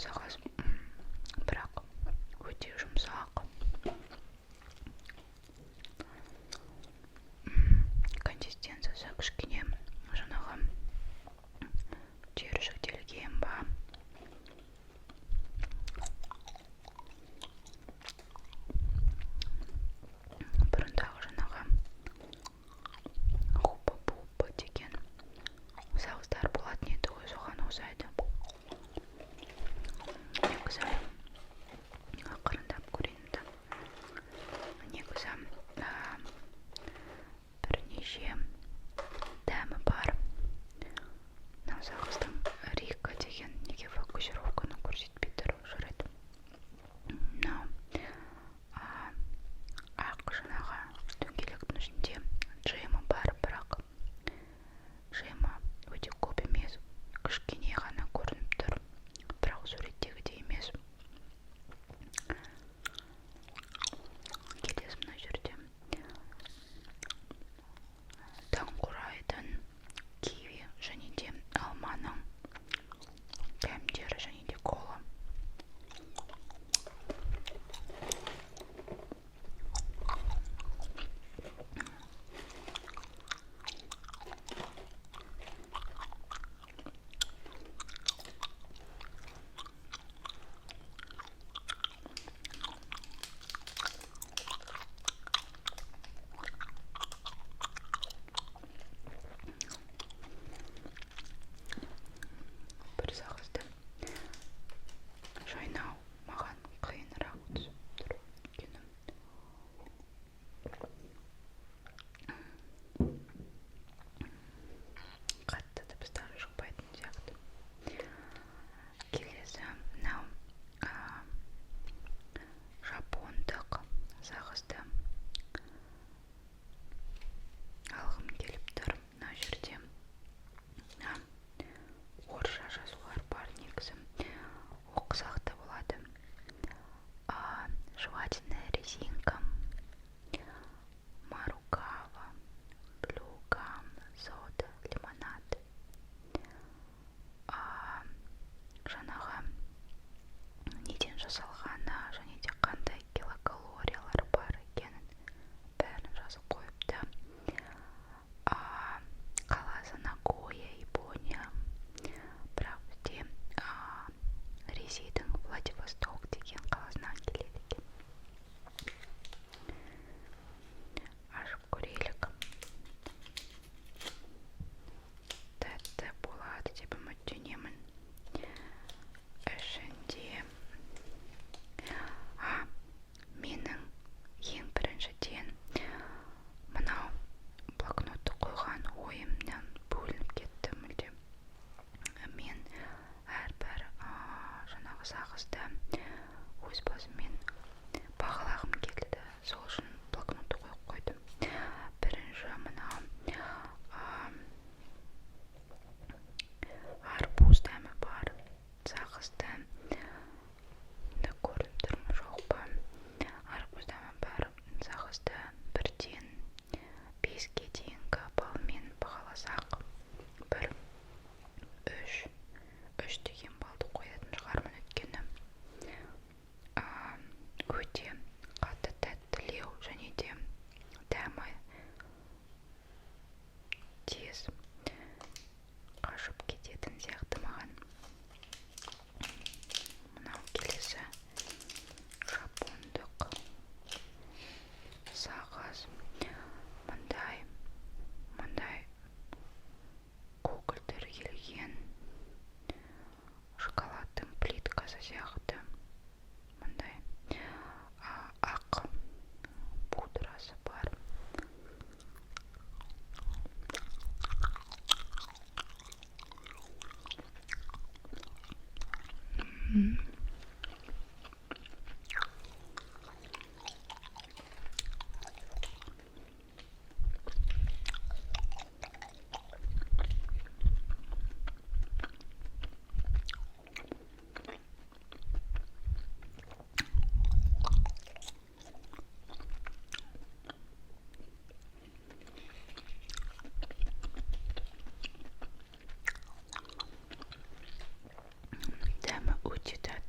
сағыз, бірақ өте жұмсақ. Консистенциясы кішкене жаңағы түйіршіктелген ба. Бұрындағы жаңағы хупа-пупа деген сағыздар болатын еді ғой, соған ұқсайды. Негізі ақырындап көрейін. Негізі бірнеше дәмі бар. Мынау сағыздың Рика деген неге фокусировканы көрсетпей тұр, жарайды. Мынау ақ жаңағы дөңгелектің ішінде джемі бар, бірақ джемі өте көп емес, кішкене ғана көрініп тұр, бірақ суреттегідей емес. Келесі мына жерде таңқурайдың, киви және де алманың дәмдері және де кола. Бір сағызды жайнау маған қиынырақ түсіп тұр өйткені қатты дыбыстары шықпайтын сияқты. Келесі мынау жапондық сағызды алғым келіп тұр. Мына жерде орысша жазулар бар, негізі оқысақ та болады. Жевательная резинка, Марукава, Блюгам, сода, лимонад. Жаңағы неден жасалғаны және де қандай килокалориялар бар екенін бәрін жазып қойыпты. Қаласы Нагоя, Япония, бірақ бізде Ресейдің Владивосток деген қаласынан келеді екен. Ашып көрелік. Тәтті болады деп үміттенемін. Ішінде менің ең біріншіден мынау блокнотты қойған ойымнан бөлініп кетті мүлде. Мен әрбір жаңағы сағызды өз басыммен бағалағым келді, сол үшін блокнотты қойып қойдым. Бірінші мынау арбуз дәмі бар сағызды, көрініп тұр ма жоқ па, арбуз дәмі бар сағызды 1-ден 5-ге дейінгі балмен бағаласақ, 3 деген балды қоятын шығармын, өйткені өте қатты тәттілеу және де дәмі тез қашып кететін сияқты маған. Мынау келесі жапондық сағыз. Мындай көгілдірген шоколадтың плиткасы сияқты. Мындай ақ пудрасы бар. Дәмі өте тәтті.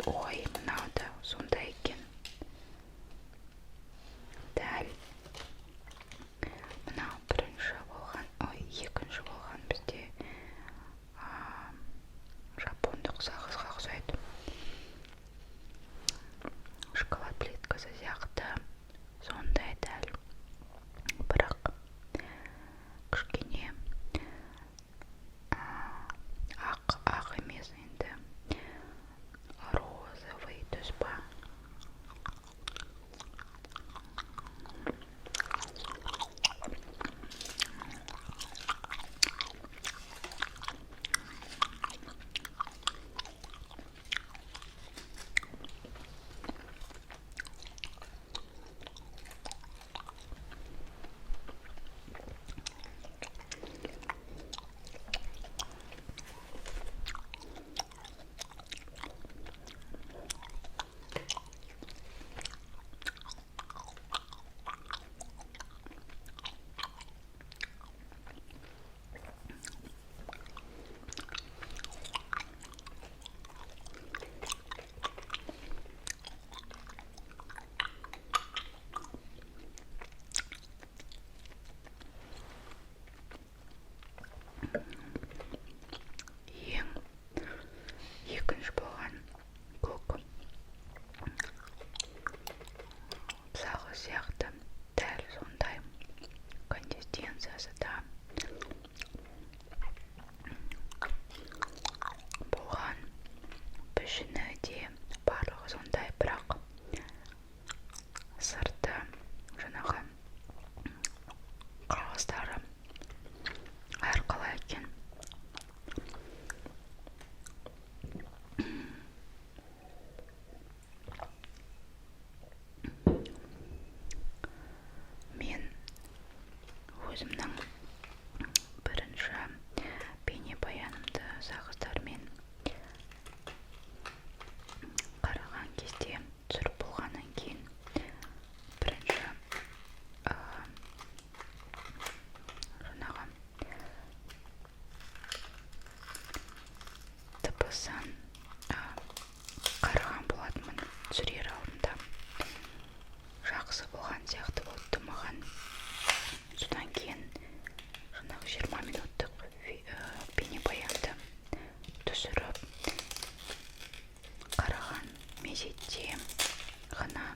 ой, мынау да сондай екен. Дәл мынау бірінші болған, екінші болған бізде жапондық сағызға ұқсайды. Шоколад плиткасы сияқты сондай дәл, бірақ кішкене ақ емес, енді розовый түс па. Екінші болған көк сағыз сияқты дәл сондай консистенциясы да болған, пішіні де барлығы сондай, бірақ сырты жаңағы қағаздары әрқалай екен. Мен өзімнің бірінші бейнебаянымды сағыздармен қараған кезде, түсіріп болғаннан кейін бірінші жаңағы дыбысын қараған болатынмын түсірер алдында. Жақсы болған сияқты болды маған. Содан кейін жаңағы 20 минуттық бейнебаянды түсіріп қараған мезетте ғана